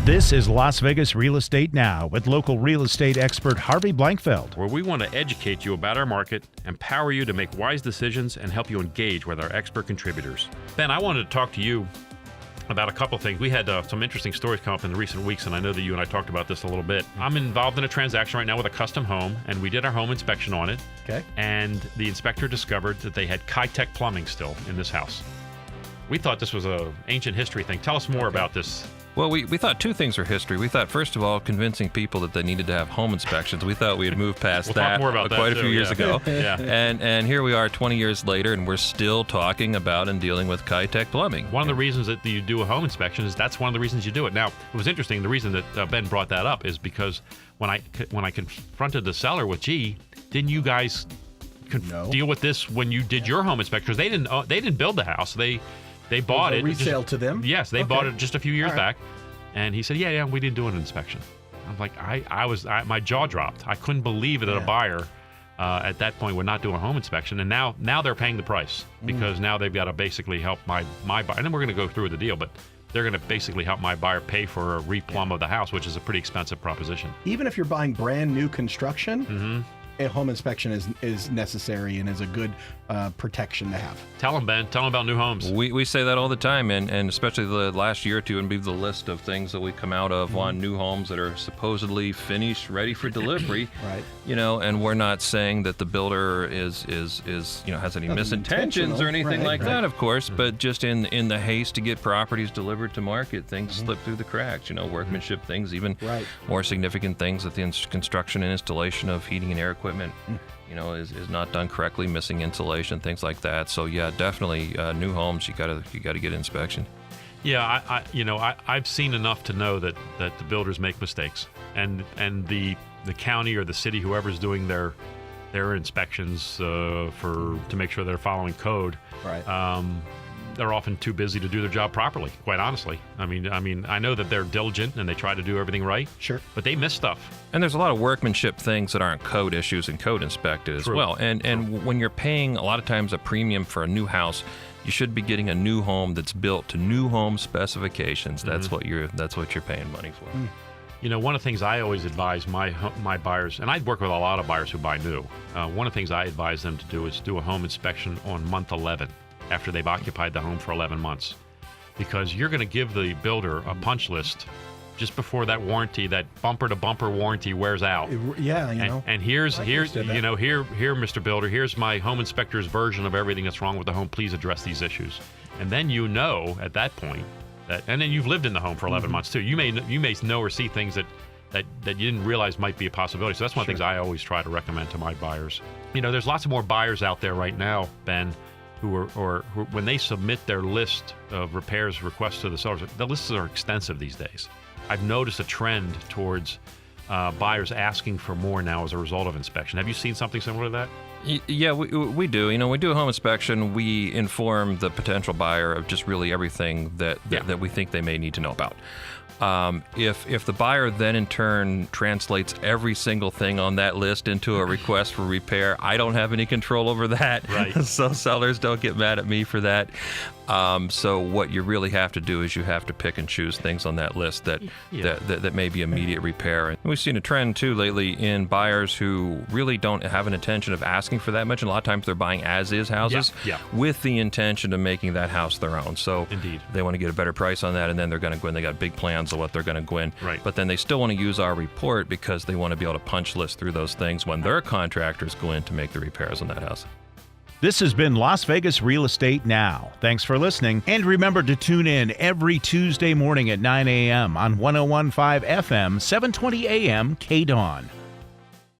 This is Las Vegas Real Estate Now with local real estate expert Harvey Blankfeld. Where we want to educate you about our market, empower you to make wise decisions, and help you engage with our expert contributors. Ben, I wanted to talk to you about a couple things. We had some interesting stories come up in the recent weeks, and I know that you and I talked about this a little bit. I'm involved in a transaction right now with a custom home, and we did our home inspection on it. Okay. And the inspector discovered that they had Kitec plumbing still in this house. We thought this was an ancient history thing. Tell us more about this. Well, we thought two things were history. We thought, first of all, convincing people that they needed to have home inspections. We thought we had moved past We'll that talk more about that, quite a few too, years yeah. ago. Yeah. And here we are 20 years later, and we're still talking about and dealing with Kitec plumbing. One of the reasons that you do a home inspection is that's one of the reasons you do it. Now, it was interesting. The reason that Ben brought that up is because when I confronted the seller with, gee, didn't you guys deal with this when you did your home inspection? They didn't build the house. They bought it. Resale to them? Yes, they bought it just a few years back. And he said, yeah, we didn't do an inspection. I'm like, my jaw dropped. I couldn't believe that a buyer at that point would not do a home inspection. And now they're paying the price because now they've got to basically help my buyer. And then we're going to go through the deal, but they're going to basically help my buyer pay for a replumb of the house, which is a pretty expensive proposition. Even if you're buying brand new construction, a home inspection is necessary and is a good protection to have. Tell them, Ben. Tell them about new homes. We say that all the time, and especially the last year or two, and be the list of things that we come out of on new homes that are supposedly finished, ready for delivery. Right. You know, and we're not saying that the builder is has any misintentions or anything like that, of course, but just in the haste to get properties delivered to market, things slip through the cracks. You know, workmanship things, even more significant things that the construction and installation of heating and air equipment, you know, is not done correctly, missing insulation, things like that. So yeah, definitely new homes, you got to get inspection. Yeah, I've seen enough to know that the builders make mistakes, and the county or the city, whoever's doing their inspections to make sure they're following code. Right. They're often too busy to do their job properly, quite honestly. I mean, I know that they're diligent and they try to do everything right. Sure. But they miss stuff. And there's a lot of workmanship things that aren't code issues and code inspected as well. And when you're paying a lot of times a premium for a new house, you should be getting a new home that's built to new home specifications. That's what you're paying money for. You know, one of the things I always advise my buyers, and I work with a lot of buyers who buy new. One of the things I advise them to do is do a home inspection on month 11. After they've occupied the home for 11 months, because you're going to give the builder a punch list just before that warranty, that bumper-to-bumper warranty wears out. Yeah, you know. And here's Mr. Builder, here's my home inspector's version of everything that's wrong with the home. Please address these issues. And then you know at that point that, and then you've lived in the home for 11 months too. You may know or see things that you didn't realize might be a possibility. So that's one of the things I always try to recommend to my buyers. You know, there's lots of more buyers out there right now, Ben, who when they submit their list of repairs requests to the sellers, the lists are extensive these days. I've noticed a trend towards buyers asking for more now as a result of inspection. Have you seen something similar to that? Yeah, we do. You know, we do a home inspection. We inform the potential buyer of just really everything that we think they may need to know about. If the buyer then in turn translates every single thing on that list into a request for repair, I don't have any control over that. Right. So sellers don't get mad at me for that. So what you really have to do is you have to pick and choose things on that list that may be immediate repair. And we've seen a trend too lately in buyers who really don't have an intention of asking for that much, and a lot of times they're buying as-is houses with the intention of making that house their own. So Indeed. They want to get a better price on that, and then they're going to go in. They got big plans of what they're going to go in. Right. But then they still want to use our report because they want to be able to punch list through those things when their contractors go in to make the repairs on that house. This has been Las Vegas Real Estate Now. Thanks for listening. And remember to tune in every Tuesday morning at 9 a.m. on 101.5 FM, 720 a.m. KDWN.